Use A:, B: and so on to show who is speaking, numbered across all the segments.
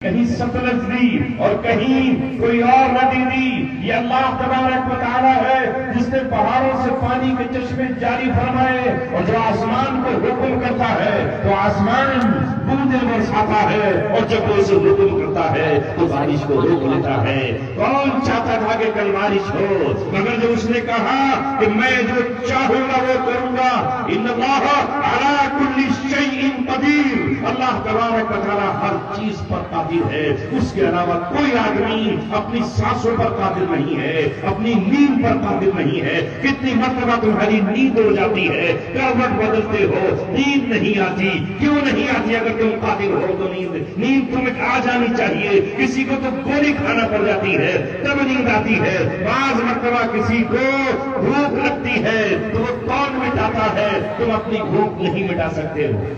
A: کہیں ستلج دی اور کہیں کوئی اور ندی دی. یہ اللہ تبارک و تعالی ہے جس نے پہاڑوں سے پانی کے چشمے جاری فرمائے اور جو آسمان کو حکم کرتا ہے تو آسمان بوندیں برساتا ہے اور جب وہ اسے حکم کرتا ہے تو بارش کو روک لیتا ہے. کون چاہتا تھا کہ کل بارش ہو؟ مگر جب اس نے کہا کہ میں جو چاہوں گا وہ کروں گا. ان اللہ علی کل شیء قدیر. اللہ تبارک و تعالی ہر چیز پر قادر ہے. اس کے علاوہ کوئی آدمی اپنی سانسوں پر قادر نہیں ہے, اپنی نیند پر قادر نہیں ہے. کتنی مرتبہ تمہاری نیند ہو جاتی ہے, کروٹ بدلتے ہو, نیند نہیں آتی. کیوں نہیں آتی؟ اگر تم قادر ہو تو نیند تمہیں آ جانی چاہیے. کسی کو تو گولی کھانا پڑ جاتی ہے تب نیند آتی ہے. بعض مرتبہ کسی کو بھوک لگتی ہے تو وہ کون مٹاتا ہے؟ تم اپنی بھوک نہیں مٹا سکتے ہو.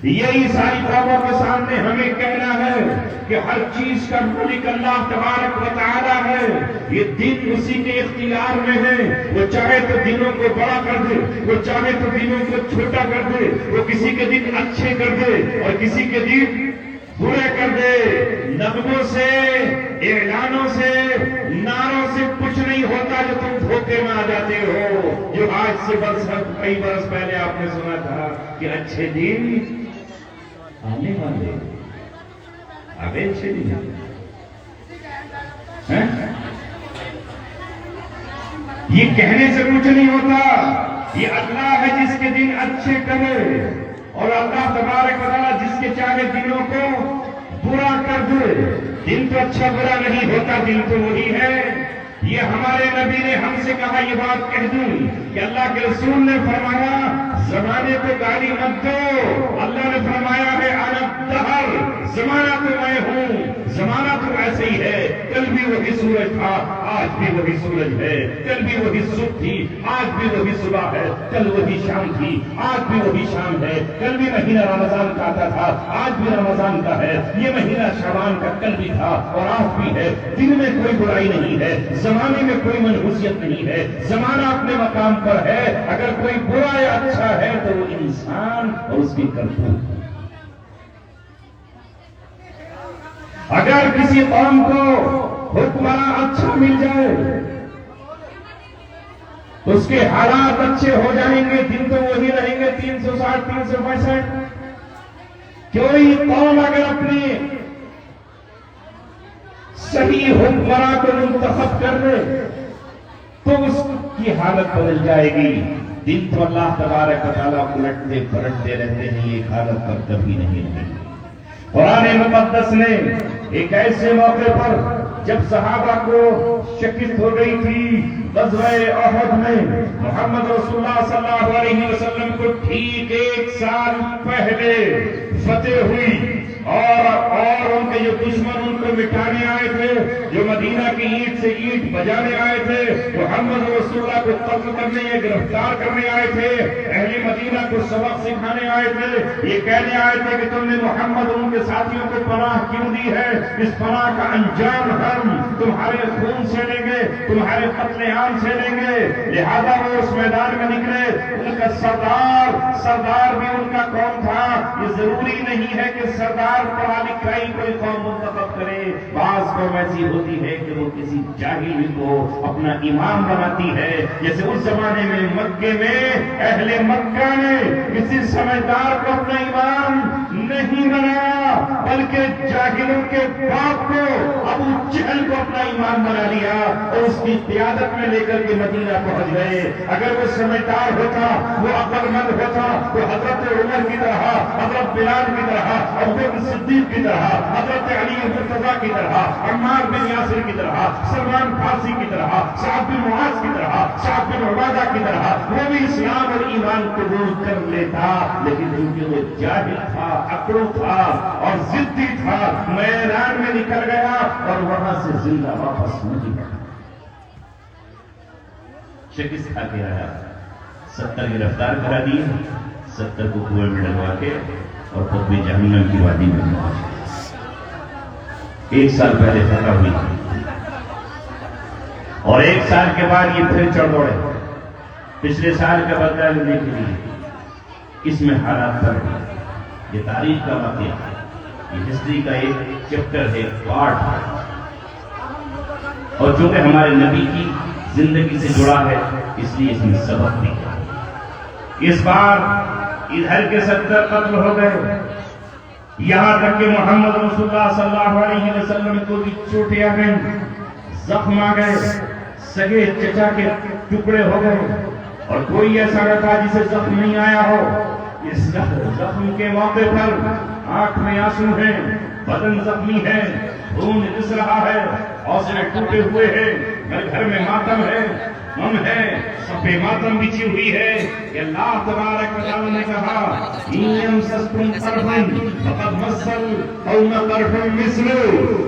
A: یہی ساری قوموں کے سامنے ہمیں کہنا ہے کہ ہر چیز کا مالک اللہ تبارک و تعالی ہے. یہ دن اسی کے اختیار میں ہے. وہ چاہے تو دنوں کو بڑا کر دے, وہ چاہے تو دنوں کو چھوٹا کر دے. وہ کسی کے دن اچھے کر دے اور کسی کے دن برے کر دے. نغموں سے, اعلانوں سے, نعروں سے کچھ نہیں ہوتا جو تم دھوکے میں آ جاتے ہو. جو آج سے کئی برس پہلے آپ نے سنا تھا کہ اچھے دن آنے والے, آگے اچھے دن. یہ کہنے سے کچھ نہیں ہوتا. یہ اللہ ہے جس کے دن اچھے کرے اور اللہ تبارک و تعالی جس کے چاہے دنوں کو برا کر دے. دن تو اچھا برا نہیں ہوتا, دن تو وہی ہے. یہ ہمارے نبی نے ہم سے کہا, یہ بات کہہ دوں کہ اللہ کے رسول نے فرمایا زمانے کو گالی مت دو. اللہ نے فرمایا ہے انا الدہر, زمانہ تو میں ہوں. زمانہ تو ایسے ہی ہے. کل بھی وہی سورج تھا, آج بھی وہی سورج ہے. کل بھی وہی صبح تھی, آج بھی وہی صبح ہے. کل وہی شام تھی, آج بھی وہی شام ہے. کل بھی مہینہ رمضان کا آتا تھا, آج بھی رمضان کا ہے. یہ مہینہ شعبان کا کل بھی تھا اور آج بھی ہے. دن میں کوئی برائی نہیں ہے, زمانے میں کوئی منحوسیت نہیں ہے. زمانہ اپنے مقام پر ہے. اگر کوئی برا یا اچھا ہے تو وہ انسان اور اس کی کرتوت. اگر کسی قوم کو حکمراں اچھا مل جائے تو اس کے حالات اچھے ہو جائیں گے. دن تو وہی رہیں گے 360 365. کوئی قوم اگر اپنی صحیح حکمراں کو منتخب کر لے تو اس کی حالت بدل جائے گی. دن تو اللہ تبارک و تعالیٰ الٹتے پلٹتے رہتے ہیں, ایک حالت پر کبھی نہیں رہے. قرآن مقدس نے ایک ایسے موقع پر جب صحابہ کو شکست ہو گئی تھی غزوہ احد میں, محمد رسول اللہ صلی اللہ علیہ وسلم کو ٹھیک 1 سال پہلے فتح ہوئی اور ان کے جو دشمن ان کو مٹانے آئے تھے, جو مدینہ کی اینٹ سے اینٹ بجانے آئے تھے, محمد رسول اللہ کو قتل کرنے یا گرفتار کرنے آئے تھے, اہل مدینہ کو سبق سکھانے آئے تھے, یہ کہنے آئے تھے کہ تم نے محمد اور ان کے ساتھیوں کو پناہ کیوں دی ہے؟ اس پناہ کا انجام ہم تمہارے خون سے لیں گے, تمہارے قتل عام سے لیں گے. لہذا وہ اس میدان میں نکلے. ان کا سردار بھی ان کا کون تھا؟ یہ ضروری نہیں ہے کہ سردار پڑھا لکھائی کوئی قوم منتخب کرے. بعض قوم ایسی ہوتی ہے کہ وہ کسی جاہل کو اپنا امام بناتی ہے. جیسے اس زمانے میں مکے میں اہل مکہ نے کسی سمجھدار کو اپنا امام نہیں بنایا بلکہ جاہلوں کے باپ کو ابو جہل کو اپنا امام بنا لیا اور اس کی قیادت میں لے کر کے مدینہ پہنچ گئے. اگر وہ سمجھدار ہوتا, وہ عقل مند ہوتا تو حضرت عمر کی طرح, حضرت بلال کی طرح, ابوبکر صدیق کی طرح, حضرت علی مرتضیٰ کی طرح, عمار بن یاسر کی طرح, سلمان فارسی کی طرح, سعد بن معاذ کی طرح, سعد بن عبادہ کی طرح وہ بھی اسلام اور ایمان قبول کر لیتا. لیکن کیونکہ وہ جاہل تھا, اکڑو تھا اور ضدی تھا, میدان میں نکل گیا اور وہاں سے زندہ واپس نہیں آیا. شکست کھا کے آیا, 70 گرفتار کرا دیے, 70 کو کنویں میں ڈلوا کے اور خود بھی جہنم کی وادی میں پہنچ گئے. 1 سال پہلے فتح ہوئی اور 1 سال کے بعد یہ پھر چڑھ دوڑے پچھلے سال کا بدلہ لینے کے لیے. اس میں حالات پر یہ تاریخ کا واقعہ ہے. یہ ہسٹری کا ایک چیپٹر ہے، پارٹ ہے، اور چونکہ ہمارے نبی کی زندگی سے جڑا ہے اس لیے اس میں سبق بھی ہے۔ اس بار ادھر کے 70 قتل ہو گئے، یہاں تک کہ محمد رسول اللہ صلی اللہ علیہ وسلم کو بھی چوٹیں آ گئیں، زخم آ گئے، سگے چچا کے ٹکڑے ہو گئے، اور کوئی ایسا نہ تھا جسے زخم نہیں آیا ہو۔ اس زخم کے موقع پر آنکھ میں آنسو ہیں، بدن زخمی ہے، خون رس رہا ہے، حوصلے ٹوٹے ہوئے ہیں، میرے گھر میں ماتم ہے، غم ہے، صفحے ماتم بچھی ہوئی ہے کہ اللہ تبارک و تعالی نے کہا اِن سستم قربن فقد مسل قوم قرب مثلو،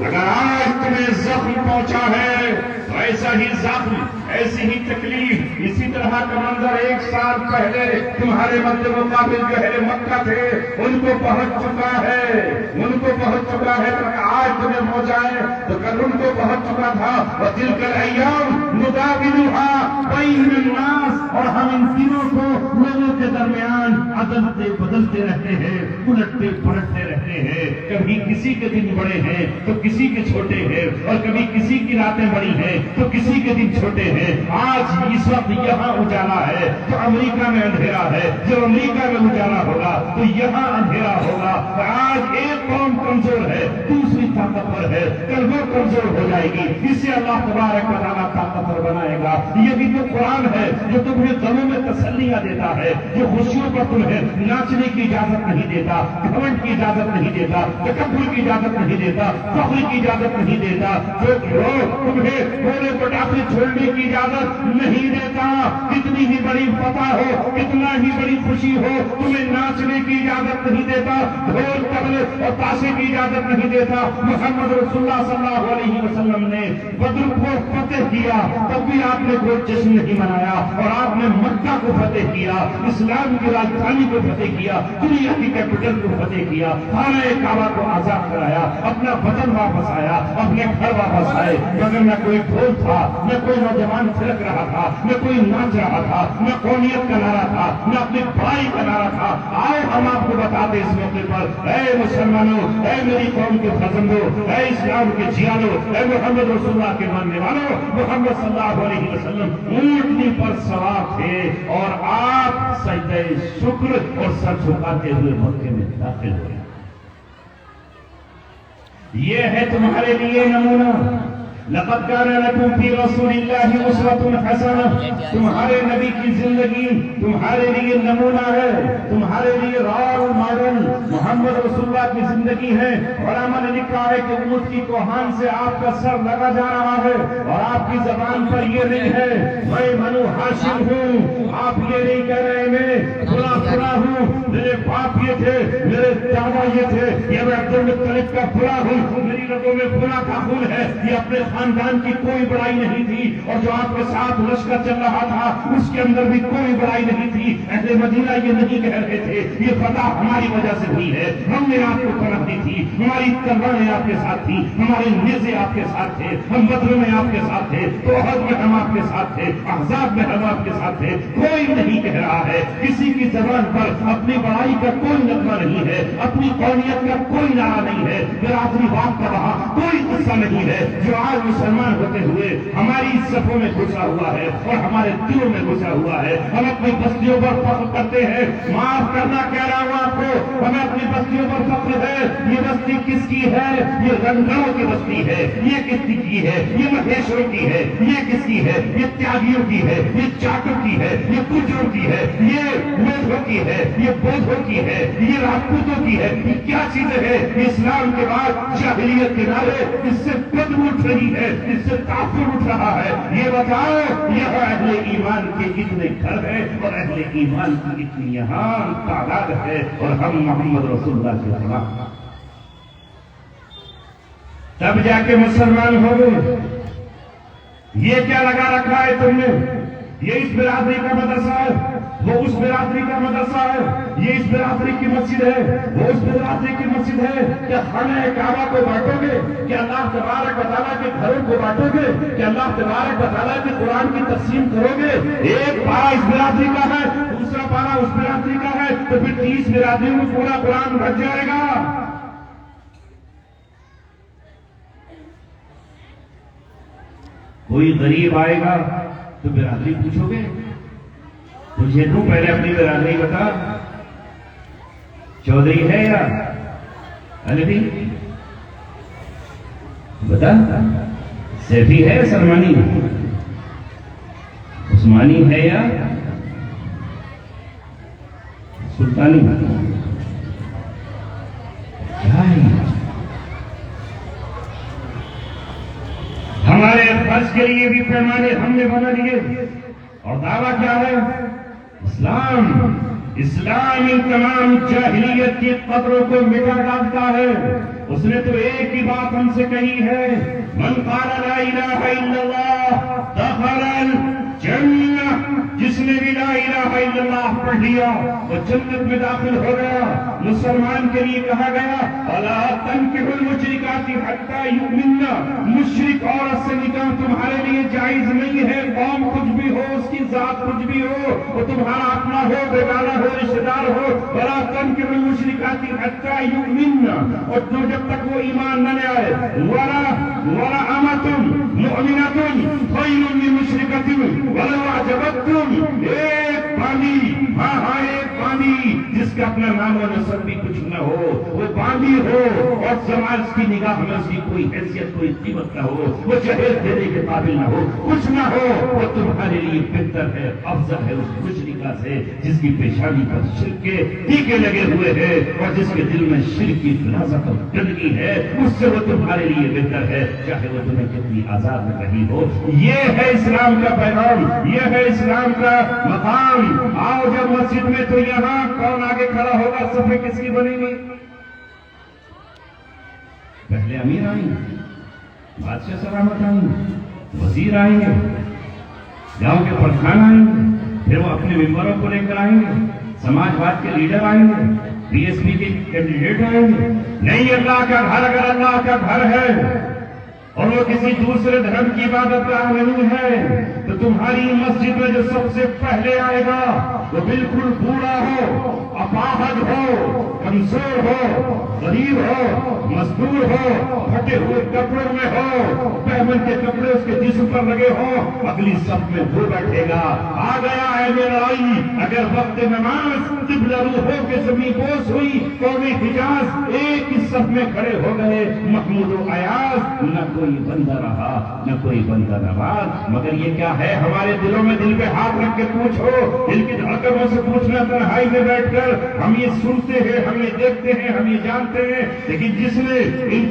A: اگر آج تمہیں زخم پہنچا ہے تو ایسا ہی زخم، ایسی ہی تکلیف، اسی طرح کا منظر 1 سال پہلے تمہارے مد مقابل جو اہل مکہ تھے ان کو پہنچ چکا ہے، ان کو پہنچ چکا ہے۔ تو آج تمہیں پہنچائے تو کل ان کو پہنچ چکا تھا۔ وَتِلْكَ الْأَيَّامُ نُدَاوِلُهَا بَيْنَ النَّاسِ، اور ہم ان دنوں کو لوگوں کے درمیان عدلتے بدلتے رہتے ہیں، الٹتے پلٹتے رہتے ہیں، کبھی کسی کے دن بڑے ہیں تو کسی کے چھوٹے ہیں، اور کبھی کسی کی راتیں بڑی ہیں تو کسی کے دن چھوٹے ہیں۔ آج اس وقت یہاں اجالا ہے تو امریکہ میں اندھیرا ہے، جب امریکہ میں اجالا ہوگا تو یہاں اندھیرا ہوگا۔ آج ایک قوم کمزور ہے، دوسری طاقتور ہے، کل وہ کمزور ہو جائے گی، اسے اللہ تبارک و تعالیٰ طاقتور بنائے گا۔ یہ بھی تو قرآن ہے جو تمہیں دلوں میں تسلیاں دیتا ہے، جو خوشیوں پر تمہیں ناچنے کی اجازت نہیں دیتا، گھمنڈ کی اجازت نہیں دیتا، تکبر کی اجازت نہیں دیتا، فخر کی اجازت نہیں دیتا، جو تمہیں گولے پٹاخے چھوڑنے کی اجازت نہیں دیتا۔ کتنی ہی بڑی فتح ہو، کتنا ہی بڑی خوشی ہو، تمہیں ناچنے کی اجازت نہیں دیتا، ڈھول طبلے اور تاشے کی اجازت نہیں دیتا۔ محمد رسول اللہ صلی اللہ علیہ وسلم نے بدر کو فتح کیا، تب بھی آپ نے کوئی جشن نہیں منایا، اور آپ نے مکہ کو فتح کیا، اسلام کی راجدھانی کو فتح کیا، دنیا کی کیپٹل کو فتح کیا، خانہ کعبہ کو آزاد کرایا، اپنا وطن واپس آیا، اپنے گھر واپس آئے، مگر نہ کوئی ڈھول تھا، نہ کوئی نوجوان تھرک رہا تھا، نہ کوئی ناچ رہا تھا، نہ قومیت کا نعرہ تھا، نہ اپنی بھائی کا نعرہ تھا۔ آؤ ہم آپ کو بتاتے اس موقع پر، اے مسلمانوں، اے میری قوم کے فرزندوں، اے اسلام کے جیانوں، اے محمد رسول اللہ کے ماننے والوں، محمد صلی اللہ علیہ وسلم اونٹنی پر سوار تھے اور آپ سجدہ شکر اور سر جھکاتے ہوئے مکے میں داخل ہوئے۔ یہ ہے تمہارے لیے نمونہ، لقد كان لكم في رسول الله اسوة حسنة، تمہارے نبی کی زندگی تمہارے لیے نمونہ ہے، تمہارے لیے رول ماڈل محمد رسول اللہ کی زندگی ہے۔ علماء نے لکھا ہے کہ اونٹ کی کوہان سے آپ کا سر لگا جا رہا ہے، اور آپ کی زبان پر یہ نہیں ہے میں بنو ہاشم ہوں، آپ یہ نہیں کہہ رہے میں فلاں ہوں، میرے باپ یہ تھے، میرے دادا یہ تھے، یہ میں عبد المطلب کا فلاں ہوں، میری رگوں میں فلاں کا خون ہے۔ یہ اپنے خاندان کی کوئی بڑائی نہیں تھی، اور جو آپ کے ساتھ لشکر چل رہا تھا اس کے اندر بھی کوئی بڑائی نہیں تھی۔ اہل مدینہ یہ نہیں کہہ رہے تھے یہ فتح ہماری وجہ سے ہوئی ہے، ہم نے آپ کو پناہ دی تھی، ہماری تلواریں آپ کے ساتھ تھی، ہمارے نیزے آپ کے ساتھ تھے، ہم بدر میں آپ کے ساتھ تھے، احد میں ہم آپ کے ساتھ تھے، احزاب میں ہم آپ کے ساتھ تھے۔ کوئی نہیں کہہ رہا ہے، کسی کی زبان پر اپنی بڑائی کا کوئی نغمہ نہیں ہے، اپنی قومیت کا کوئی نعرہ نہیں ہے، برادری بات کا وہاں کوئی قصہ نہیں ہے۔ جو آج مسلمان ہوتے ہوئے ہماری صفوں میں گھسا ہوا ہے اور ہمارے دلوں میں گھسا ہوا ہے، ہم اپنی بستیوں پر فخر کرتے ہیں۔ معاف کرنا کہہ رہا ہوں آپ کو، ہمیں اپنی بستیوں پر فخر ہے۔ یہ بستی کس کی ہے؟ یہ رنگڑوں کی بستی ہے۔ یہ کس کی ہے؟ یہ مہیشوروں کی ہے۔ یہ کس کی ہے؟ یہ تیاگیوں کی ہے، یہ چاٹوں کی ہے، یہ گجروں کی ہے، یہ میدھوں کی ہے، یہ بودھوں کی ہے، یہ راجپوتوں کی ہے۔ یہ کیا چیزیں ہے؟ اسلام کے بعد جاہلیت کے نعرے، اس سے بدبو اٹھ رہی ہے، اس سے تعفر اٹھ رہا ہے۔ یہ بتاؤ یہاں اہل ایمان کے کتنے گھر ہیں اور اہل ایمان کی اتنی یہاں تعداد ہے، اور ہم محمد رسول اللہ کے خلاف تب جا کے مسلمان ہو گئے۔ یہ کیا لگا رکھا ہے تم نے؟ یہ اس برادری کا مدرسہ ہے، وہ اس برادری کا مدرسہ ہے، یہ اس برادری کی مسجد ہے، وہ اس برادری کی مسجد ہے۔ کیا خانہ کعبہ کو بانٹو گے؟ کیا اللہ تبارک و تعالیٰ کے گھروں کو بانٹو گے؟ کیا اللہ تبارک و تعالیٰ کے قرآن کی تقسیم کرو گے؟ ایک پارا اس برادری کا ہے، دوسرا پارا اس برادری کا ہے، تو پھر 30 برادریوں میں پورا قرآن بھر جائے گا۔ کوئی غریب آئے گا تو برادری پوچھو گے؟ تجھے تو پہلے اپنی برادری بتا، چودھری ہے یا علوی؟ بتا، سیفی ہے سلمانی، عثمانی ہے یا سلطانی؟ کیا ہے؟ ہمارے فرض کے لیے بھی پیمانے ہم نے بنا لیے، اور دعویٰ کیا ہے؟ اسلام ان تمام جاہلیت کی قدروں کو مٹا ڈالتا ہے۔ اس نے تو ایک ہی بات ہم سے کہی ہے، من قال لا الہ الا اللہ دخل الجنہ، جس نے بھی لا الہ الا اللہ پڑھ لیا وہ جنت میں داخل ہو گیا۔ مسلمان کے لیے کہا گیا وَلَا تَنكِحُوا الْمُشْرِكَاتِ حَتَّى يُؤْمِنَّ، مشرک عورت سے نکاح تمہارے لیے جائز نہیں ہے، قوم کچھ بھی ہو، اس کی ذات کچھ بھی ہو، وہ تمہارا اپنا ہو، بیگانہ ہو، رشتہ دار ہو۔ وَلَا تَنكِحُوا الْمُشْرِكَاتِ حَتَّى يُؤْمِنَّ، اور جب تک وہ ایمان نہ لے آئے۔ وَلَا أَمَةٌ مُؤْمِنَةٌ خَيْرٌ مِّن مُشْرِكَةٍ وَلَوْ أَعْجَبَتْكُمْ، ایک باندی، ہاں ایک باندی جس کا اپنا نام و نسب بھی کچھ نہ ہو، وہ باندی ہو اور سماج کی نگاہ میں اس کی کوئی حیثیت کوئی قیمت نہ ہو، وہ جہیز دینے کے قابل نہ ہو، کچھ نہ ہو، وہ تمہارے لیے بہتر ہے، افضل ہے اس مشرکہ سے جس کی پیشانی پر شرک کے ٹیکے لگے ہوئے ہیں اور جس کے دل میں شرک کی غلاظت اور گندگی ہے، اس سے وہ تمہارے لیے بہتر ہے، چاہے وہ تمہیں کتنی آزاد نہ رہی ہو۔ یہ ہے اسلام کا پیغام، یہ ہے اسلام کا مقام۔ آؤ جب مسجد میں تو یہاں کون آگے کھڑا ہوگا؟ صفیں کس کی بنیں گی؟ پہلے امیر آئیں گے، بادشاہ سلامت آئیں گے، وزیر آئیں گے، گاؤں کے پردھان آئیں گے، پھر وہ اپنے ممبروں کو لے کر آئیں گے، سماجواد کے لیڈر آئیں گے، بی ایس پی کے کینڈیڈیٹ آئیں گے۔ نہیں، اللہ کا گھر اگر اللہ کا گھر ہے اور وہ کسی دوسرے دھرم کی عبادت گاہ نہیں ہے تو تمہاری مسجد میں جو سب سے پہلے آئے گا وہ بالکل بوڑھا ہو، اپاہج ہو، کمزور ہو، غریب ہو، مزدور ہو، پھٹے ہوئے کپڑوں میں ہو، بہمن کے کپڑے اس کے جسم پر لگے ہوں، اگلی صف میں وہ بیٹھے گا۔ آ گیا ہے لڑائی، اگر وقت نماز قبلہ روحوں کے زمین بوس ہوئی، قومی حجاز ایک ہی صف میں کھڑے ہو گئے، محمود و ایاز، نہ کوئی بندہ رہا نہ کوئی بندہ نواز۔ مگر یہ کیا ہے؟ ہمارے دلوں میں دل پہ ہاتھ رکھ کے پوچھو، دل کی دھڑکنوں سے پوچھنا، تنہائی میں بیٹھ کر ہم یہ سنتے ہیں، ہم یہ دیکھتے ہیں، ہم یہ جانتے ہیں، لیکن جس نے ان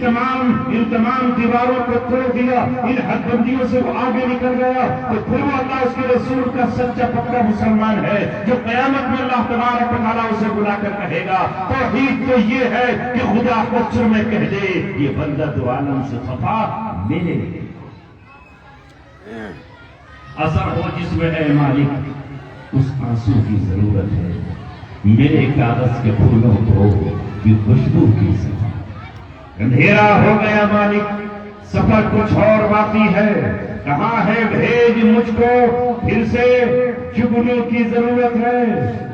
A: تمام دیواروں کو توڑ دیا، ان حد بندیوں سے وہ آگے نکل گیا، تو پھر وہ اللہ اس کے رسول کا سچا پکا مسلمان ہے جو قیامت میں اللہ تبارک و تعالیٰ اسے بلا کر کہے گا۔ توحید تو یہ ہے کہ خدا اکثر میں کہہ دے یہ بندہ دو عالم سے خفا میرے اثر ہو جس میں اے مالک اس آنسو کی ضرورت ہے، میرے کاغذ کے پھولوں کو کی خوشبو کی صفا۔ اندھیرا ہو گیا مالک، سفر کچھ اور باقی ہے، کہاں ہے بھیج مجھ کو پھر سے، جگنوں کی ضرورت ہے،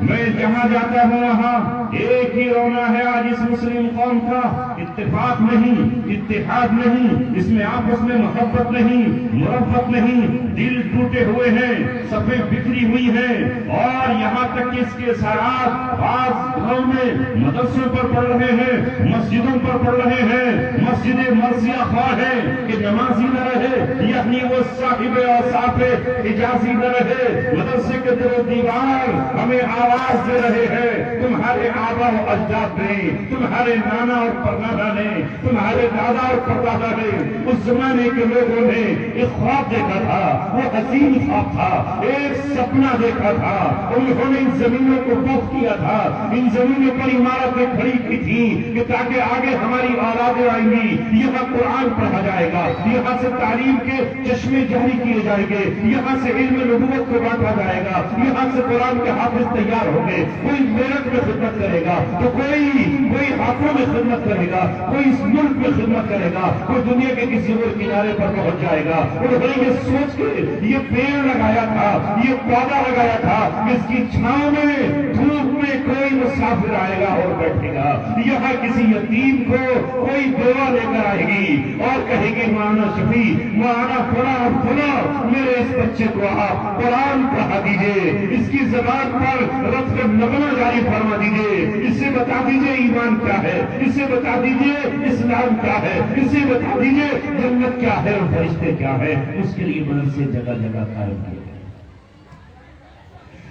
A: میں جہاں جاتا ہوں وہاں ایک ہی رونا ہے آج اس مسلم قوم کا، اتفاق نہیں، اتحاد نہیں، اس میں آپس میں محبت نہیں، مرفت نہیں، دل ٹوٹے ہوئے ہیں، صفیں بکھری ہوئی ہیں، اور یہاں تک کہ اس کے اثرات بعض گھروں میں مدرسوں پر پڑ رہے ہیں، مسجدوں پر پڑ رہے ہیں، مسجد مرثیہ خواہ ہے کہ نمازی نہ رہے، یعنی وہ صاحب اوصاف اجازی نہ رہے، مدرسے کے در و دیوار ہمیں آواز دے رہے ہیں، تمہارے آبا و اجداد نے، تمہارے نانا اور پردادا نے، تمہارے دادا اور پردادا نے، اس زمانے کے لوگوں نے ایک خواب دیکھا تھا، وہ حسین خواب تھا، ایک سپنا دیکھا تھا، انہوں نے ان زمینوں کو وقف کیا تھا، ان زمینوں پر عمارتیں کھڑی کی تھی کہ تاکہ آگے ہماری اولادیں آئیں گی، یہاں قرآن پڑھا جائے گا، یہاں سے تعلیم کے چشمے جاری کیے جائیں گے، یہاں سے علم نبوت کو بانٹا جائے گا، یہاں سے قرآن کے حافظ تیار ہوں گے، کوئی میرٹھ میں خدمت کرے گا تو کوئی ہاتھوں میں خدمت کرے گا، کوئی اس ملک میں خدمت کرے گا، وہ دنیا کے کسی اور کنارے پر پہنچ جائے گا۔ انہوں نے یہ سوچ کے یہ پیڑ لگایا تھا، یہ پودا لگایا تھا، اس کی چھاؤں میں دھوپ میں کوئی مسافر آئے گا اور بیٹھے گا، یہاں کسی یتیم کو کوئی بیوہ لے کر آئے گی اور کہے گی مولانا شفیع، مولانا فلاں فلاں، میرے اس بچے کو آپ قرآن پڑھا دیجئے، اس کی زبان پر رت کا نغمہ جاری فرما دیجئے، اسے بتا دیجئے ایمان کیا ہے، اسے بتا دیجئے اسلام کیا ہے، اسے بتا دیجئے جنت کیا ہے اور فرشتے کیا ہے۔ اس کے لیے مدرسے جگہ جگہ قائم کیے۔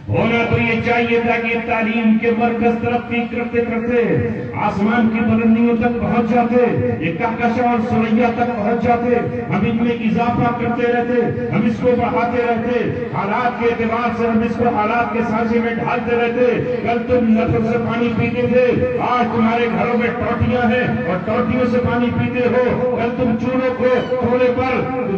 A: ہونا تو یہ چاہیے تھا کہ تعلیم کے مرکز ترقی کرتے کرتے آسمان کی بلندیوں تک پہنچ جاتے، یہ کہکشاں اور سریا تک پہنچ جاتے، ہم ان میں اضافہ کرتے رہتے، ہم اس کو بڑھاتے رہتے، حالات کے اعتبار سے ہم اس کو حالات کے سانچے میں ڈھالتے رہتے۔ کل تم نہر سے پانی پیتے تھے، آج تمہارے گھروں میں ٹوٹیاں ہیں اور ٹوٹیوں سے پانی پیتے ہو۔ کل تم چولہوں کو چولہے پر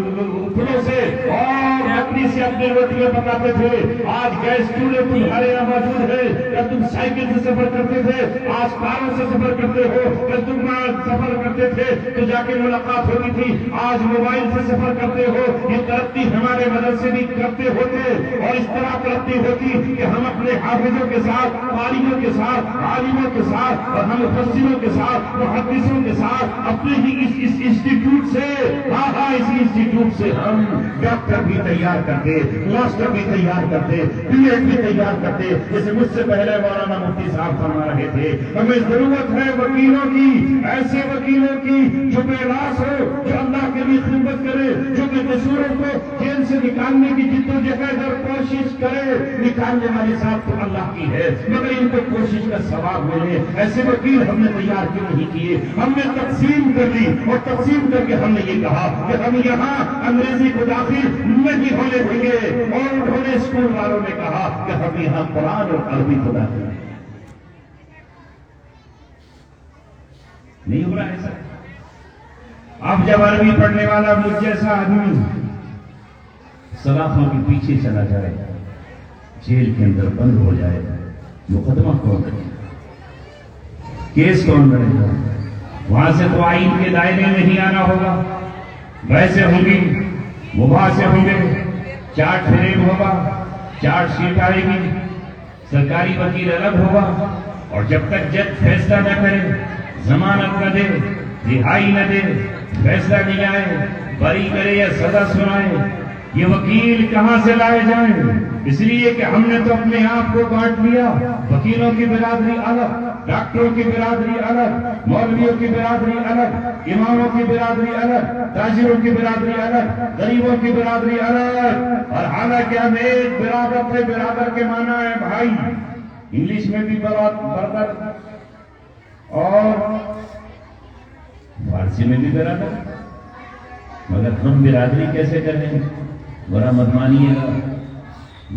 A: پھلوں سے اور لکڑی سے اپنی روٹیاں پکاتے تھے، آج گیس چولہے تمہارے یہاں موجود ہے۔ کل تم سائیکل سے سفر کرتے تھے، آج کاروں سے سفر کرتے ہو۔ کل تم سفر کرتے تھے تو جا کے ملاقات ہوتی تھی، آج موبائل سے سفر کرتے ہو۔ یہ ترقی ہمارے مدرسے بھی کرتے ہوتے اور اس طرح ترقی ہوتی کہ ہم اپنے حافظوں کے ساتھ، قاریوں کے ساتھ، عالموں کے ساتھ اور ہم مفسروں کے ساتھ، محدثوں کے ساتھ اپنے ہی اس انسٹیٹیوٹ سے، اسی انسٹیٹیوٹ سے ہم ڈاکٹر بھی تیار کرتے، ماسٹر بھی تیار کرتے، پی ایچ ڈی تیار کرتے۔ جیسے مجھ سے پہلے مولانا مفتی صاحب فرما رہے تھے، ہمیں ضرورت ہے وکیلوں کی، ایسے وکیلوں کی جو بے راس ہو، جو اللہ کے لیے خدمت کرے، جو بے قصوروں کو جیل سے نکالنے کی جدوجہد اور کوشش کرے۔ نکالنے والی ذات تو اللہ کی ہے، مگر ان کو کوشش کا ثواب ملے، ایسے وکیل ہم نے تیار کیوں نہیں کیے؟ ہم نے تقسیم کر لی اور تقسیم کر کے ہم نے یہ کہا کہ ہم یہاں انگریزی کو داخل نہیں ہونے دیں گے، اور انہوں نے اسکول والوں نے کہا کہ ہم یہاں قرآن اور عربی کو داخل نہیں ہو رہا ہے سر۔ اب جب عربی پڑھنے والا مجھ جیسا آدمی سلاخوں کے پیچھے چلا جائے، جیل کے اندر بند ہو جائے، مقدمہ کون کرے گا؟ کیس کون کرے گا؟ وہاں سے تو آئین کے دائرے میں ہی آنا ہوگا، ویسے ہوں گی، مباحثے ہوں گے، چارٹ فریم ہوگا، چارٹ شیٹ آئے گی، سرکاری وکیل الگ ہوگا، اور جب تک جج فیصلہ نہ کرے، ضمانت نہ دے، رہائی نہ دے، فیصلہ نہیں آئے، بری کرے یا سزا سنائے، یہ وکیل کہاں سے لائے جائیں؟ اس لیے کہ ہم نے تو اپنے آپ کو بانٹ لیا، وکیلوں کی برادری الگ، ڈاکٹروں کی برادری الگ، مولویوں کی برادری الگ، اماموں کی برادری الگ، تاجروں کی برادری الگ، غریبوں کی برادری الگ۔ اور حالانکہ ہم ایک برادر سے، برادر کے معنی ہے بھائی، انگلش میں بھی برادر اور فارسی میں بھی برادر، مگر ہم برادری کیسے کریں؟ برا مت مانیے گا،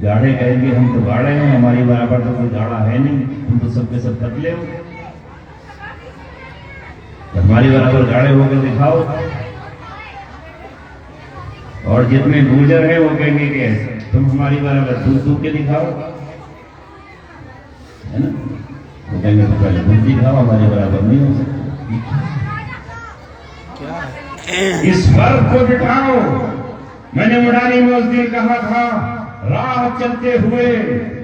A: گاڑے کہیں گے ہم تو گاڑے ہیں، ہماری برابر تو کوئی گاڑا ہے نہیں، تم تو سب کے سب پتلے ہو، ہماری برابر گاڑے ہو کے دکھاؤ۔ اور جتنے گوجر ہیں وہ کہیں گے کہ تم ہماری برابر دودھ کے دکھاؤ، ہے نا؟ وہ کہیں گے تو پہلے دودھ دکھاؤ، ہماری برابر نہیں ہو سکتی۔ اس فرق کو بٹھاؤ۔ میں نے مڈانی میں اس دن کہا تھا، راہ چلتے ہوئے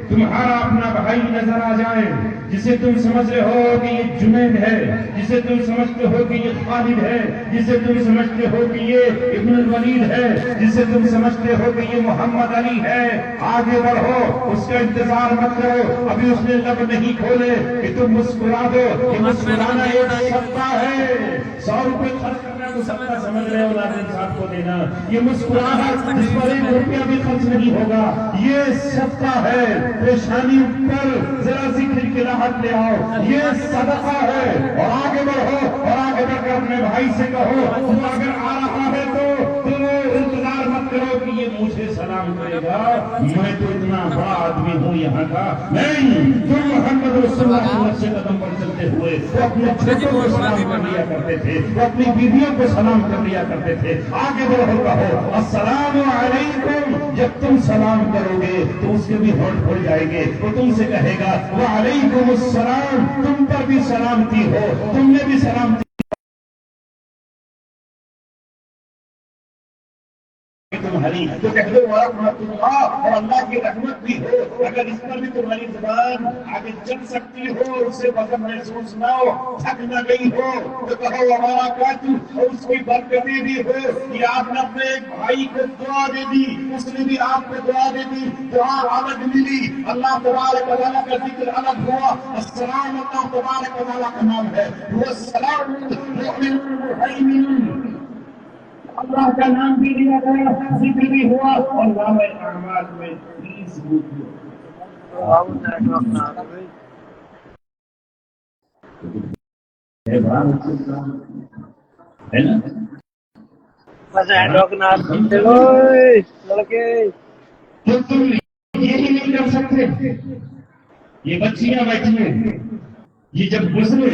A: تمہارا اپنا بھائی نظر آ جائے، جسے تم سمجھ رہے ہو کہ یہ جنید ہے، جسے تم سمجھتے ہو کہ یہ خالد ہے، جسے تم سمجھتے ہو کہ یہ ابن الولید ہے، جسے تم سمجھتے ہو کہ یہ محمد علی ہے، آگے بڑھو، اس کا انتظار مت کرو، ابھی اس نے لب نہیں کھولے کہ تم مسکرا دو۔ یہ مسکرانا ایک صدقہ ہے، 100 روپے خرچ کرنا تو صدقہ سمجھ رہے ہو، ناظرین صاحب کو دینا، یہ مسکراہٹ جس پر 1 روپیہ بھی خرچ نہیں ہوگا، یہ صدقہ ہے۔ پریشانی پر ذرا ذکر کی راحت لے آؤ، یہ صدقہ ہے۔ اور آگے بڑھو، اور آگے بڑھ کر اپنے بھائی سے کہو، تو اگر آ رہا ہے تو تم انتظار مت کرو کہ یہ مجھے سلام کرے گا، میں تو اتنا بڑا آدمی ہوں یہاں کا، نہیں، تم محمد رسول اللہ سے قدم پر چلتے ہوئے وہ اپنے چھوٹوں کو سلام کر لیا کرتے تھے، وہ اپنی بیویوں کو سلام کر لیا کرتے تھے۔ آگے بڑھو، کہو السلام علیکم۔ جب تم سلام کرو گے تو اس کے بھی ہونٹ پھول جائیں گے، وہ تم سے کہے گا وعلیکم السلام، تم پر بھی سلامتی ہو، تم نے بھی سلامتی تمہاری تو کہہ دو ورحمۃ اللہ، اور اللہ کی رحمت بھی ہو. اگر اس پر بھی تمہاری زبان آگے چل سکتی ہو، اس سے وزن محسوس نہ ہو، تھک نہ گئی ہو، تو کہو ہمارا کاتو، اور اس کی برکتیں بھی ہو. یہ آپ نے اپنے ایک بھائی کو دعا دے دی، اس نے بھی آپ کو دعا دے دی، دعا الگ ملی، اللہ تبارک و تعالیٰ کا ذکر الگ ہوا. السلام اللہ تبارک و تعالیٰ کا نام ہے، وہ السلام المؤمن المہیمن، اللہ کا نام بھی لیا گیا، ذکر بھی ہوا، اور نام اعمال میں بھی ثبوت ہوا. ہے نا؟ تو تم یہ ہی نہیں کر سکتے. یہ بچیاں بیٹھی ہیں، یہ جب گزرے،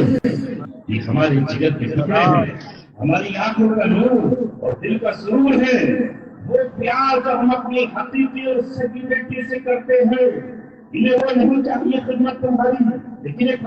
A: یہ ہمارے جگر کے ٹکڑے ہیں، ہماری آنکھوں کا نور اور دل کا سرور ہے. وہ پیار جو ہم اپنی حقیقی اور سچی بیٹی سے کرتے ہیں، انہیں وہ نہیں چاہیے خدمت تمہاری، لیکن ایک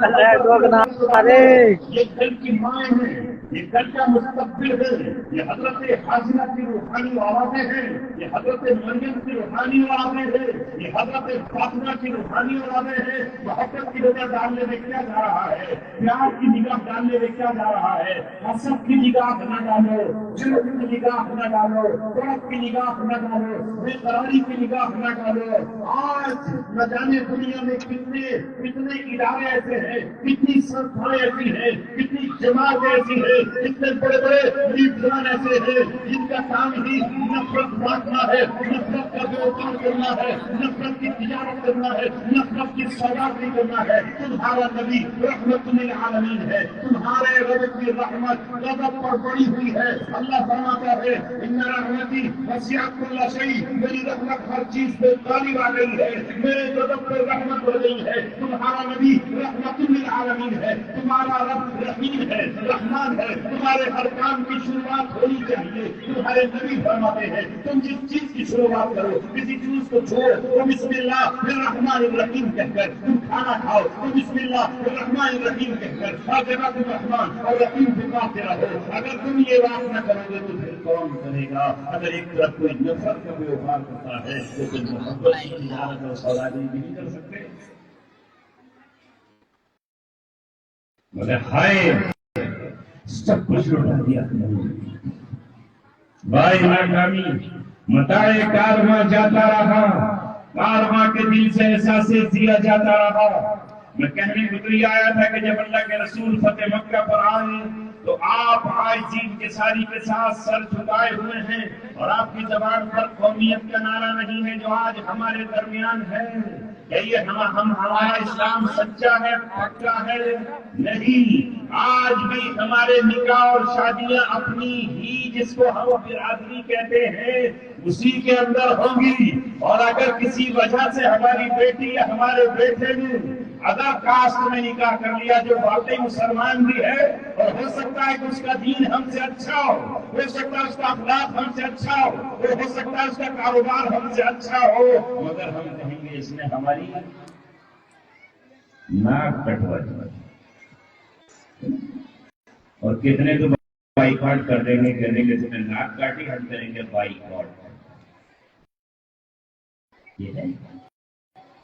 A: یہ گھر کی مائیں ہیں، یہ گھر کا مستقبل ہے. یہ حضرت حاضرہ کی روحانی آوازیں ہیں، یہ حضرت مریم کی روحانی آوازیں ہیں، یہ حضرت فاطمہ کی روحانی آوازیں ہیں. محبت کی نگاہ ڈالنے میں کیا جا رہا ہے، پیار کی نگاہ ڈالنے میں کیا جا رہا ہے. حسد کی نگاہ نہ ڈالو، جلد کی نگاہ نہ ڈالو، طرف کی نگاہ نہ ڈالو، بے قراری کی نگاہ نہ ڈالو. آج نہ جانے دنیا میں کتنے ادارے ایسے ہیں، کتنی سنستھائیں ایسی ہیں، کتنی جماعتیں ایسی ہیں، کتنے بڑے بڑے لیڈران ایسے ہیں جن کا کام ہی نفرت بانٹنا ہے، نفرت کا ویوپار کرنا ہے، نفرت کی تجارت کرنا ہے، نفرت کی سوداگری کرنا ہے. تمہارا نبی رحمت للعالمین ہے، تمہارے رب کی رحمت غضب پر بڑی ہوئی ہے. اللہ فرماتا ہے ان رحمتی وسعت کل شیء، میری رحمت ہر چیز پہ غالب آ گئی ہے، میرے غضب پر رحمت ہو گئی ہے. تمہارا نبی رحمت للعالمین ہے، تمہارا رب رحیم ہے، رحمان ہے. تمہارے ہر کام کی شروعات ہونی چاہیے. تمہارے نبی فرماتے ہیں تم جس چیز کی شروعات کرو، کسی چیز کو چھوڑو تو بسم اللہ الرحمن الرحیم کہہ کر تم کھانا کھاؤ تو بسم اللہ الرحمن الرحیم کہہ کر ہر جگہ تم رحمان اور رحیم پکارتے رہو. اگر تم یہ بات نہ کرو گے تو پھر کون کرے گا؟ اگر ایک طرف کوئی نفرت کا ویوہار کرتا ہے تو پھر محبت کی تجارت اور سوداگری بھی نہیں کر سکتے. مگر ہائے سب کچھ لوٹا دیا بھائی. ناکامی متاع کارواں جاتا رہا، کارواں کے دل سے احساس دیا جاتا رہا. میں کہنے کو تو یہ آیا تھا کہ جب اللہ کے رسول فتح مکہ پر آئے تو آپ عاجزی کے ساری کے ساتھ سر جھکائے ہوئے ہیں، اور آپ کی زبان پر قومیت کا نعرہ نہیں ہے جو آج ہمارے درمیان ہے. یہ ہمارا اسلام سچا ہے، پکا ہے؟ نہیں. آج بھی ہمارے نکاح اور شادیاں اپنی ہی جس کو ہم برادری کہتے ہیں اسی کے اندر ہوں گی. اور اگر کسی وجہ سے ہماری بیٹی یا ہمارے بیٹے نے ادر کاسٹ میں نکاح کر لیا جو واقعی مسلمان بھی ہے، اور ہو سکتا ہے کہ اس کا دین ہم سے اچھا ہو سکتا ہے اس کا اخلاق ہم سے اچھا ہو سکتا ہے اس کا کاروبار ہم سے اچھا ہو، مگر ہم کہیں گے اس نے ہماری ناک کٹوا دی. اور کتنے تو بائیکاٹ کر دیں گے، کہنے کے تمہیں ناک کاٹی، ہم کریں گے بائیکاٹ. یہ ہے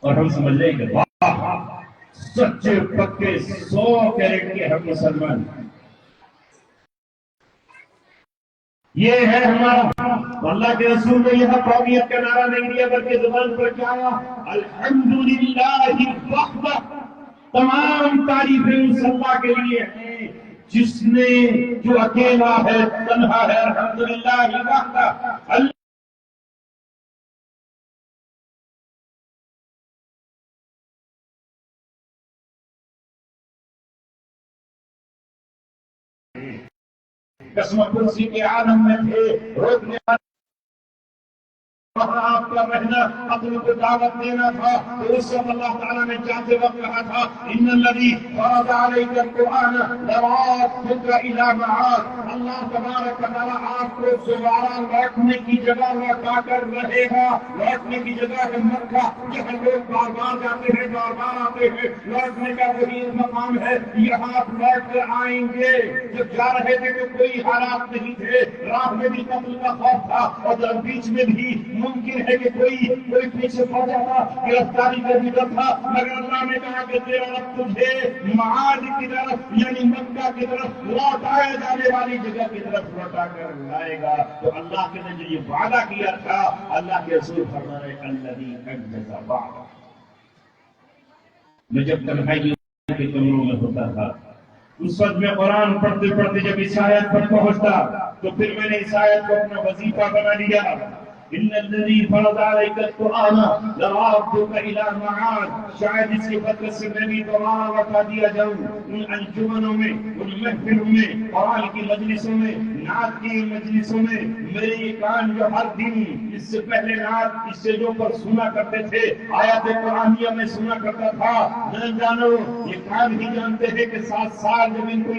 A: اور ہم سمجھ لیں گے واہ سچے پکے 100 کیرٹ کے ہم مسلمان. یہ ہے ہمارا. اللہ کے رسول نے یہاں قومیت کا نعرہ نہیں دیا بلکہ زبان پر کیا آیا؟ الحمدللہ وحدہ. تمام تعریفیں اس اللہ کے لیے ہیں جس نے جو اکیلا ہے، تنہا ہے. الحمدللہ وحدہ. قسم کرسی کے عالم میں تھے، روکنے وہاں آپ کا رہنا، اپنے کو دعوت دینا تھا، تو اس وقت اللہ تعالیٰ نے جاتے وقت کہا تھا ان الذی فرض علیک القرآن لرادک الی معاد، اللہ تبارک و تعالیٰ آپ کو دوبارہ لوٹنے کی جگہ لوٹا کر رہے گا. لوٹنے کی جگہ ہے مکہ، جہاں لوگ بار بار جاتے ہیں، بار بار آتے ہیں، لوٹنے کا وہی مقام ہے. یہاں آپ لوٹ کر آئیں گے. جب جا رہے تھے تو کوئی حالات نہیں تھے، راہ میں بھی قتل کا خوف تھا، اور بیچ میں بھی ممکن ہے کہ کوئی پیچھے پڑ جاتا، گرفتاری کا بھی ڈر تھا، مگر اللہ نے کہا کہ تیرا رب تجھے معاد کی طرف یعنی مکہ کی طرف لوٹائے جانے والی جگہ کی طرف لوٹا کر لائے گا. تو اللہ کے نے جو یہ وعدہ کیا تھا، اللہ کے رسول فرما رہے الذی انجز وعدہ. میں جب تنہائی کے کمروں میں ہوتا تھا، اس وقت میں قرآن پڑھتے پڑھتے جب اس آیت پر پہنچتا تو پھر میں نے اس آیت کو اپنا وظیفہ بنا لیا. ان الذی فرض علیک القرآن لرادک الی معاد. شاید اس کی برکت سے میں بھی دوبارہ لوٹا دیا جاؤں ان انجمنوں میں، ان محفلوں میں، قرآن کی مجلسوں میں، نعت کی مجلسوں میں. میرے یہ کان جو ہر دن اس سے پہلے نعت اس سے جو پر سنا کرتے تھے، آیات قرآنیہ میں سنا کرتا تھا، نہ جانو یہ کان ہی جانتے ہیں کہ 7 سال جب ان کو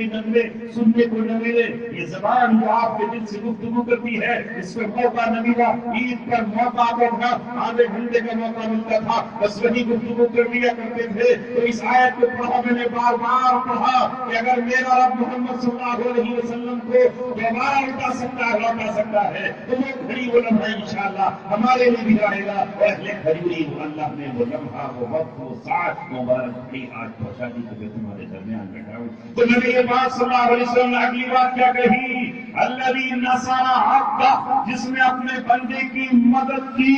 A: سننے کو نہ ملے، یہ زبان جو آپ کے دل سے گفتگو کرتی ہے، اس پر موقع نہ ملا. عید پر موقع آتا تھا، آدھے گھنٹے کا موقع ملتا تھا، بس وہی گفتگو کر لیا کرتے تھے. تو اس آیت کو پڑھا، میں نے بار بار پڑھا کہ اگر میرا رب محمد صلی اللہ علیہ وسلم کو دوبارہ لوٹا سکتا ہے تو وہ کھڑی وہ لمحہ انشاءاللہ ہمارے لیے بھی رہے گا. اور اہل کھڑی اللہ نے وہ لمحہ، وہ وقت، وہ ساتھ مبارک کی آج پہنچا دی کہ میں تمہارے درمیان بیٹھا ہوں. تو نبی پاک صلی اللہ علیہ وسلم نے اگلی بات کیا کہی؟ الذی نصر عبدہ، جس نے اپنے بندے کی مدد کی،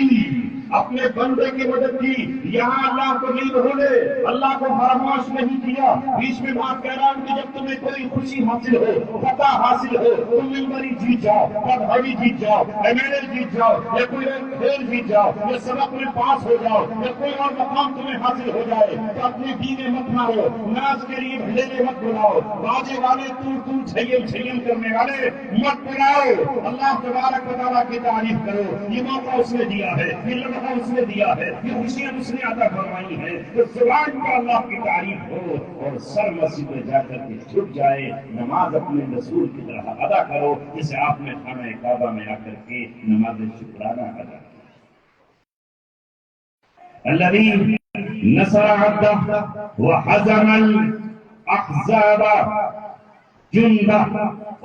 A: اپنے بندے کی مدد کی. یہاں اللہ کو نہیں بھولے، اللہ کو فراموش نہیں کیا. بیچ میں بات کہہ رہا ہوں کہ جب تمہیں کوئی خوشی حاصل ہو، فتح حاصل ہو، تم ممبری جیت جاؤ، پدھاڑی جیت جاؤ، MLA جیت جاؤ، یا کوئی کھیل جیت جاؤ، یا سبق میں پاس ہو جاؤ، یا کوئی اور مقام تمہیں حاصل ہو جائے تو اپنے دینے مت مارو، ناز کے لیے بھیڑے مت بلاؤ، باجے والے تور چھیم کرنے والے مت بلاؤ. اللہ تبارک و تعالیٰ کی تعریف کرو. یہ موقع اس نے دیا ہے، یہ لمحہ اس نے دیا ہے، یہ خوشیاں اس نے عطا فرمائی ہیں. تو زبان پر اللہ کی تعریف ہو اور سر مسجد میں جا کر کے جھک جائے، نماز اپنے رسول کی طرح ادا کرو جسے آپ نے خانہ کعبہ میں آ کر کے نماز شکرانہ ادا کیا. الذی نصر عبدہ وحزم الاحزاب جندہ.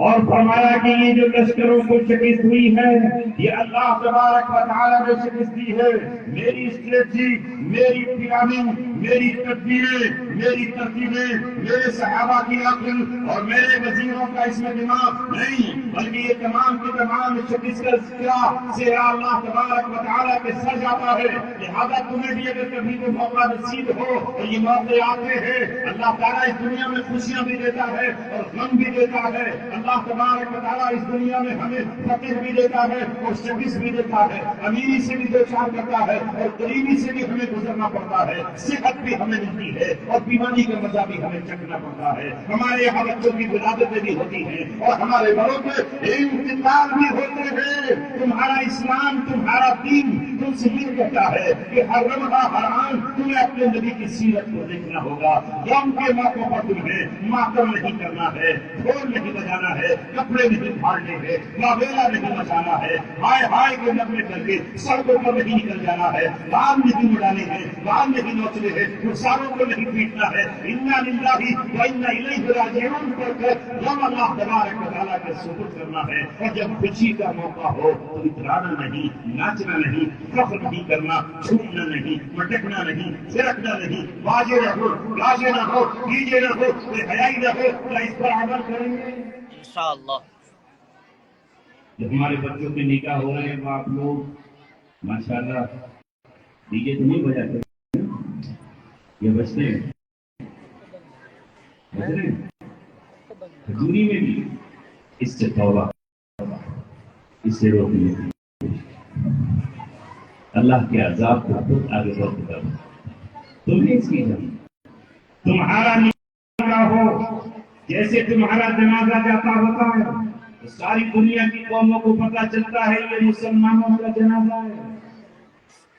A: اور فرمایا کہ یہ جو لشکروں کو شکست ہوئی ہے، یہ اللہ تبارک و تعالیٰ نے شکست دی ہے. میری اسٹریٹجی، میری پلاننگ، میری تدبیریں، میری ترتیبیں، میرے صحابہ کی عقل اور میرے وزیروں کا اس میں دماغ نہیں، بلکہ یہ تمام کی تمام شکست کا سہرا اللہ تبارک و تعالیٰ کے سر جاتا ہے. لہذا تمہیں بھی اگر کبھی کو موقع نصیب ہو تو یہ موقع آتے ہیں. اللہ تعالیٰ اس دنیا میں خوشیاں بھی دیتا ہے اور غم بھی دیتا ہے. اللہ تبارک و تعالیٰ اس دنیا میں ہمیں فقر بھی دیتا ہے اور شکست بھی دیتا ہے، امیری سے بھی دو چار کرتا ہے اور غریبی سے بھی ہمیں گزرنا پڑتا ہے. صحت بھی ہمیں ملتی ہے اور بیماری کا مزہ بھی ہمیں چکھنا پڑتا ہے. ہمارے یہاں بچوں کی ولادتیں بھی ہوتی ہیں اور ہمارے بڑوں کے انتقال بھی ہوتے ہیں. تمہارا اسلام، تمہارا دین تم سے یہ کہتا ہے کہ ہر لمحہ ہر آن تمہیں اپنے نبی کی سیرت کو دیکھنا ہوگا. غم کے موقع پر تمہیں ماتم نہیں کرنا ہے، ڈھول نہیں بجانا ہے، کپڑے نہیں پھاڑنے ہیں، واویلا نہیں مچانا ہے، ہائے ہائے کے نغمے کر کے سڑکوں پر نہیں نکل جانا ہے، بال نہیں اڑانے ہیں، بال نہیں نوچنے ہیں، رخساروں کو نہیں پیٹنا ہے. انا للہ و انا الیہ راجعون کر کر غم اللہ تبارک و تعالیٰ کے سپرد کرنا ہے. اور جب خوشی کا موقع ہو تو اترانا نہیں، ناچنا نہیں، فخر نہیں کرنا، چھوٹنا نہیں، مٹکنا نہیں، سرکنا نہیں، باجے نہ ہو، لاجے نہ ہو، ڈیجے نہ ہو، حیائی نہ ہو. کیا اس پر عمل کریں گے انشاءاللہ؟ جب ہمارے بچوں کے نکاح ہو رہے ہیں تو آپ لوگ ماشاءاللہ ڈی جے تو نہیں بجاتے، یہ بجتے ہیں، حضوری میں بھی. اس سے توبہ، اس سے روکنے اللہ کے عذاب کو خود آگے بڑھ کر تم نے اس کی جان تمہارا نکاح ہو جیسے تمہارا جنازہ جاتا ہوتا ہے تو ساری دنیا کی قوموں کو پتہ چلتا ہے یہ مسلمانوں کا جنازہ ہے.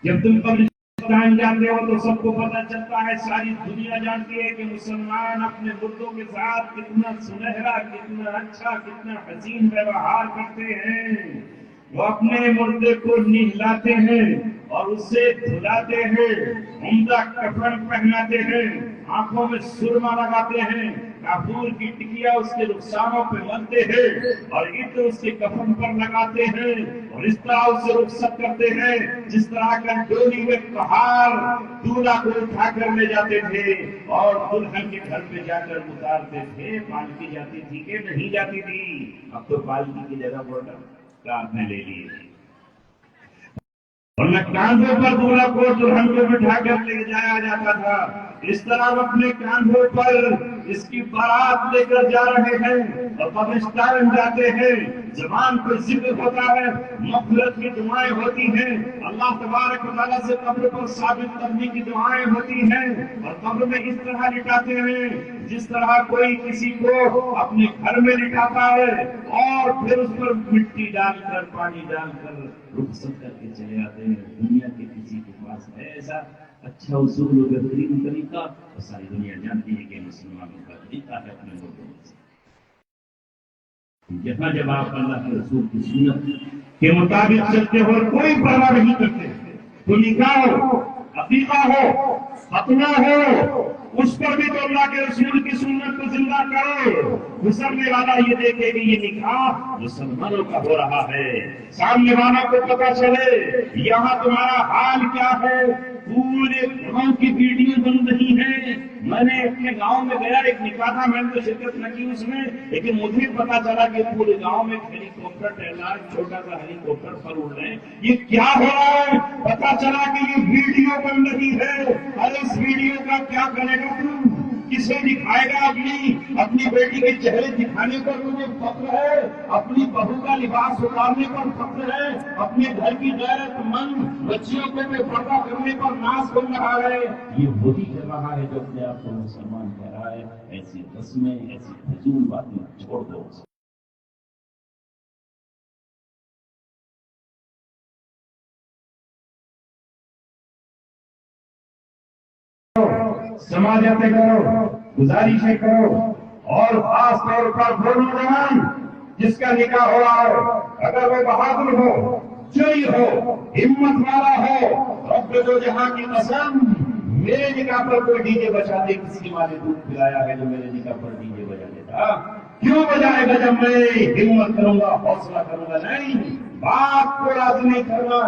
A: جب تم قبرستان جاتے ہو تو سب کو پتہ چلتا ہے، ساری دنیا جانتی ہے کہ مسلمان اپنے مردوں کے ساتھ کتنا سنہرا، کتنا اچھا، کتنا حسین ویوہار کرتے ہیں۔ وہ اپنے مردے کو نہلاتے ہیں اور اسے دھلاتے ہیں، عمدہ کفن پہناتے ہیں، آنکھوں میں سرما لگاتے ہیں، کافور کی ٹکیا اس کے رخسانوں پہ ملتے ہیں اور عطر اس کے کفن پر لگاتے ہیں، اور اس طرح اسے رخصت کرتے ہیں جس طرح کا ڈولی میں پہاڑ دولہا کو اٹھا کر لے جاتے تھے اور دلہن کے گھر پہ جا کر اتارتے تھے۔ پالکی جاتی تھی کہ نہیں جاتی تھی؟ اب تو پالکی کی جگہ پر کار نے لے لی، اور نہ کاندھوں پر دولہا کو دلہن کو بٹھا کر لے جایا جاتا تھا۔ اس طرح ہم اپنے کاندھوں پر اس کی بارات لے کر جا رہے ہیں اور قبرستان جاتے ہیں، زبان پر ذکر ہوتا ہے، مغفرت کی دعائیں ہوتی ہیں، اللہ تبارک و تعالیٰ سے قبر پر ثابت کرنے کی دعائیں ہوتی ہیں، اور قبر میں اس طرح لٹاتے ہیں جس طرح کوئی کسی کو اپنے گھر میں لٹاتا ہے، اور پھر اس پر مٹی ڈال کر، پانی ڈال کر رخصت کر کے چلے آتے ہیں۔ دنیا کے کسی کے پاس ہے ایسا اچھا اصول و بہترین طریقہ؟ اور ساری دنیا جانتی ہے کہ مسلمانوں کا طریقہ ہے اپنے مردوں سے۔ جہاں جب آپ اللہ کے رسول کی سنت کے مطابق چلتے ہو اور کوئی پرواہ نہیں کرتے، تو نکاح ہو، عقیقہ ہو، ختنہ ہو، اس پر بھی تو اللہ کے رسول کی سنت کو زندہ کرو۔ گزرنے والا یہ دیکھے کہ یہ نکاح مسلمانوں کا ہو رہا ہے، سامنے والوں کو پتا چلے یہاں تمہارا حال کیا ہے۔ پورے گاؤں کی ویڈیو بن رہی ہے۔ میں نے اپنے گاؤں میں گیا، ایک نکاح تھا، میں نے تو شرکت نہ کی اس میں، لیکن مجھے پتا چلا کہ پورے گاؤں میں ہیلی کاپٹر ٹہلا، چھوٹا سا ہیلی کاپٹر پر اڑ رہے ہیں۔ یہ کیا ہو رہا ہے؟ پتا چلا کہ یہ ویڈیو بن رہی ہے۔ ارے اس ویڈیو کا کیا کرے گا تم؟ کسے دکھائے گا؟ اپنی بیٹی کے چہرے دکھانے پر مجھے فخر ہے، اپنی بہو کا لباس اتارنے پر فخر ہے، اپنے گھر کی غیرت مند بچیوں کو بے پردہ کرنے پر ناز بن رہا ہے۔ یہ وہی کر رہا ہے جو اپنے آپ کو مسلمان کہہ رہا ہے۔ ایسی رسمیں، ایسی فضول باتیں چھوڑ دو۔ سماجتیں کرو، گزارشیں کرو، اور خاص طور پر وہ نوجوان جس کا نکاح ہو رہا ہو، اگر وہ بہادر ہو، جوئی ہو، ہمت والا ہو، رب دو جہاں کی قسم، میرے نکاح پر کوئی ڈی جے بجا دے، کسی کی ماں نے دودھ پلایا ہے جو میرے نکاح پر ڈی جے بجا دیتا، کیوں بجائے گا جب میں ہمت کروں گا، حوصلہ کروں گا؟ نہیں، باپ کو راضی نہیں کرنا،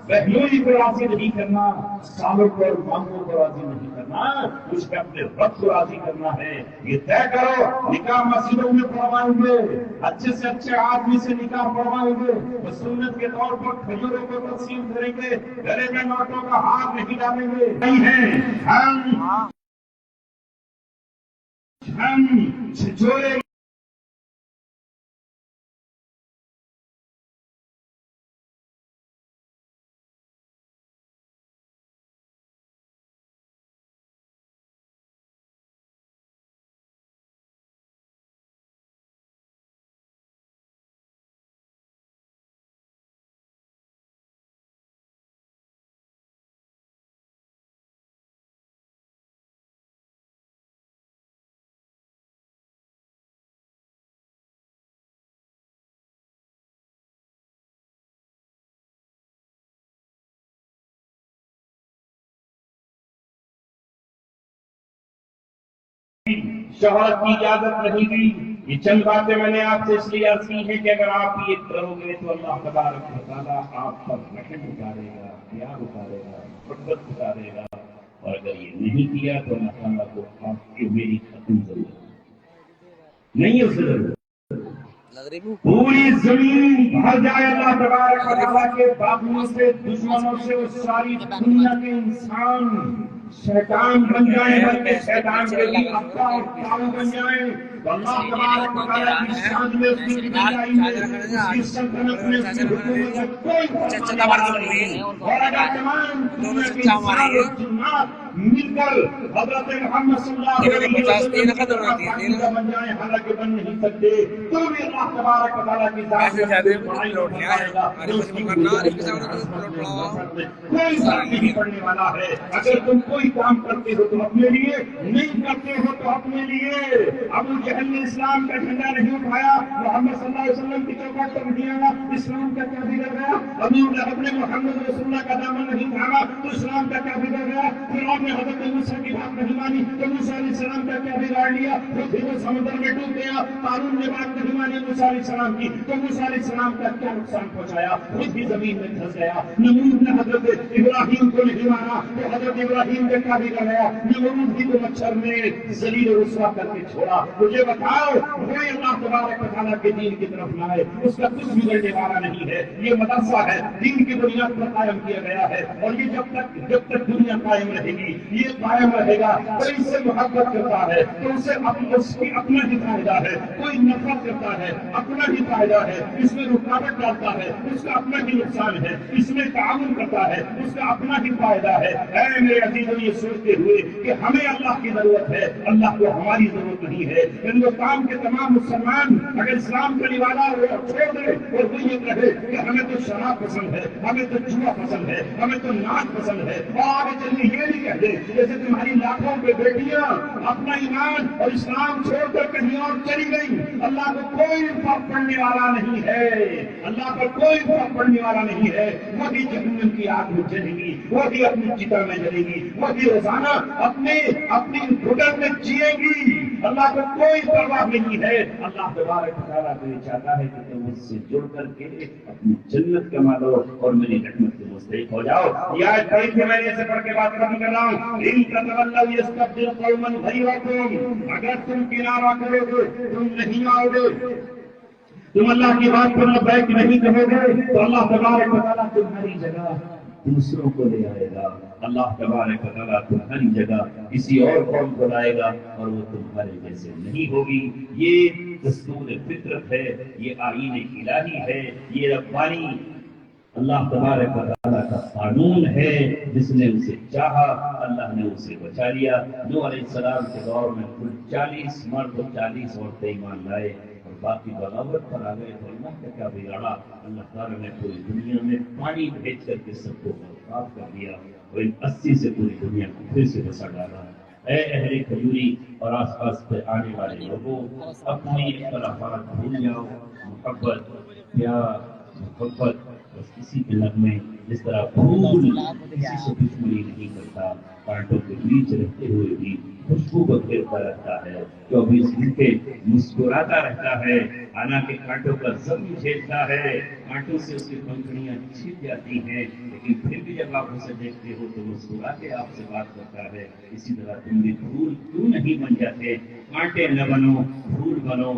A: بہنوئی کو راضی نہیں کرنا، سالوں کو اور مانگوں کو راضی نہیں کرنا، اس کا اپنے رب کو راضی کرنا ہے۔ یہ طے کرو، نکاح مسجدوں میں پڑھوائیں گے، اچھے سے اچھے آدمی سے نکاح پڑھوائیں گے، سنت کے طور پر کھجوروں کو تقسیم کریں گے، گلے میں نوٹوں کا ہار نہیں ڈالیں گے۔ نہیں ہے ہم چھچورے شہرت کی اجازت نہیں دی۔ یہ چند باتیں میں نے آپ سے اس لیے عرض کی ہیں کہ اگر آپ یہ کرو گے تو اللہ تبارک و تعالیٰ آپ پر رحم اتارے گا، پیار اتارے گا، محبت اتارے گا، اور اگر یہ نہیں کیا تو اللہ تعالیٰ کو آپ کی میری ختم ضرورت نہیں ہے، اسے ضرورت پوری زمین بھر جائے اللہ تبارک و تعالیٰ کے باغیوں سے، دشمنوں سے، وہ ساری دنیا کے انسان شیطان بن جائیں، بلکہ شیطان کے بھی ابا اور تاؤ بن جائیں، تو اللہ تبارک و تعالیٰ کی شان میں، اس کی کبریائی میں، اس کی سلطنت میں، اس کی حکومت میں کوئی فرمانے والا نہیں ہے۔ اور اگر تمام دنیا کے انسان اور جنات مل کر حضرت محمد صلی اللہ علیہ وسلم کی طرح پاکیزہ بن جائیں، حالانکہ بن نہیں سکتے، تو بھی اللہ تبارک و تعالیٰ کی ذات میں بڑائی نہیں فرمائے گا کہ اس کی کوئی فرق نہیں پڑنے والا ہے۔ اگر تم کوئی کام کرتے ہو تو اپنے لیے، نہیں کرتے ہو تو اپنے لیے۔ ابو جہل نے اسلام کا جھنڈا نہیں اٹھایا، محمد صلی اللہ علیہ وسلم کی چوکھٹ پر نہیں آیا، اسلام کا کیا بگڑ گیا؟ ابو لہب نے محمد رسول اللہ کا دامن نہیں تھاما تو اسلام کا کیا بگڑ گیا؟ فرعون نے حضرت موسیٰ کی بات نہیں مانی تو موسیٰ علیہ السلام کا کیا بگاڑ لیا؟ وہ سمندر میں ڈوب گیا۔ قارون نے بات نہیں مانی موسیٰ علیہ السلام کی تو موسیٰ علیہ السلام کا کیا نقصان پہنچایا؟ خود بھی زمین میں دھس گیا۔ نمرود نے حضرت ابراہیم کو نہیں مانا تو حضرت ابراہیم کا کیا بگڑ گیا؟ نمرود ہی کو مچھر نے ذلیل و رسوا کر کے چھوڑا۔ مجھے بتاؤ، کوئی اللہ تبارک و تعالیٰ کے دین کی طرف نہ آئے، اس کا کچھ بگڑنے والا نہیں ہے۔ یہ مدرسہ ہے، دین کی بنیاد پر قائم کیا گیا ہے، اور یہ جب تک دنیا قائم رہے گی، یہ قائم رہے گا۔ کوئی اس سے محبت کرتا ہے تو اسے اس کی اپنا ہی فائدہ ہے، کوئی نفرت کرتا ہے اپنا ہی فائدہ ہے، اس میں رکاوٹ ڈالتا ہے اس کا اپنا ہی نقصان ہے، اس میں تعاون کرتا ہے اس کا اپنا ہی فائدہ ہے۔ اے میرے عزیزوں، یہ سوچتے ہوئے کہ ہمیں اللہ کی ضرورت ہے، اللہ کو ہماری ضرورت نہیں ہے۔ ہندوستان کے تمام مسلمان اگر اسلام کا نوالا چھوڑ دے اور وہ یہ کہے کہ ہمیں تو شراب پسند ہے، ہمیں تو جوا پسند ہے، ہمیں تو ناچ پسند ہے، اور آگے چلنے یہ نہیں کہہ دے جیسے تمہاری لاکھوں پہ بیٹیاں اپنا ایمان اور اسلام چھوڑ کر کہیں اور چلی گئی، اللہ کو کوئی فرق پڑنے والا نہیں ہے، اللہ پر کوئی فرق پڑنے والا نہیں ہے۔ وہ بھی جہنم کی آگ میں جلے گی، وہ بھی اپنی چتا میں جلے گی، وہ بھی روزانہ اپنی گھٹن میں جیے گی، اللہ کو کوئی پرواہ نہیں ہے۔ اللہ تبارک و تعالیٰ کو یہ چاہتا ہے کہ تم مجھ سے جڑ کر کے اپنی جنت کما لو اور میری رحمت کے مستحق ہو جاؤ۔ یہ آیت پڑھی تھی میں نے، اسے پڑھ کے بات ختم کر رہا ہوں۔ ان تتولوا یستبدل قوما غیرکم، اگر تم کنارہ کرو گے، تم نہیں آؤ گے، تم اللہ کی بات پر لبیک نہیں کہو گے، تو اللہ تبارک و تعالیٰ تمہاری جگہ دوسروں کو لے آئے گا۔ اللہ تبارک و تعالیٰ تمہاری جگہ کسی اور قوم کو لائے گا اور وہ تمہارے جیسے نہیں ہوگی۔ یہ دستور فطرت ہے، یہ آئین الہی ہے، یہ ربانی اللہ تبارک و تعالیٰ کا قانون ہے۔ جس نے اسے چاہا اللہ نے اسے بچا لیا۔ نوح علیہ السلام کے دور میں کل 40 مرد اور 40 عورتیں ایمان لائے اور باقی بغاوت پر آ گئے تو اللہ کا کیا بگاڑا؟ اللہ تعالیٰ نے پوری دنیا میں پانی بھیج کر کے سب کو برباد کر دیا اور ان 80 سے پوری دنیا کو پھر سے بسا ڈالا۔ اے اہل کھجوری اور آس پاس پہ آنے والے لوگوں، اپنی اختلافات بھول جاؤ، محبت، پیار، محبت بس اسی کے لگنے، جس طرح پھول کسی سے دشمنی نہیں کرتا، کانٹوں کے بیچ رہتے ہوئے بھی خوشبو کو پھیرتا رہتا ہے، 24 گھنٹے مسکراتا رہتا ہے، حالانکہ کانٹوں کا زخم جھیلتا ہے، کانٹوں سے اس کی پنکھڑیاں چھپ جاتی ہیں، لیکن پھر بھی جب آپ اسے دیکھتے ہو تو مسکرا کے آپ سے بات کرتا ہے۔ اسی طرح تم بھی پھول کیوں نہیں بن جاتے؟ کانٹے نہ بنو، پھول بنو۔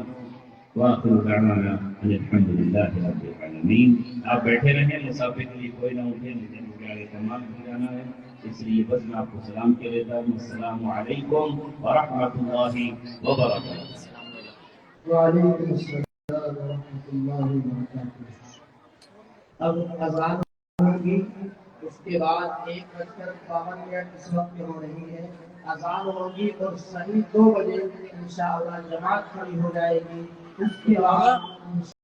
A: وآخر دعوانا ان الحمد للہ رب العالمین۔ آپ بیٹھے رہیں، مسافر کے لیے کوئی نہ اٹھے، لیکن مجھے آگے تمام ہو جانا ہے، اس لیے بس میں آپ کو سلام کہہ دیتا ہوں۔ السلام علیکم ورحمۃ اللہ وبرکاتہ۔
B: وعلیکم السلام ورحمۃ اللہ وبرکاتہ۔ اب اذان ہوگی، اس کے بعد 1:52 اس وقت میں ہو رہی ہے، اذان ہوگی اور صحیح 2 بجے انشاءاللہ جماعت کھڑی ہو جائے گی۔ اس کے بعد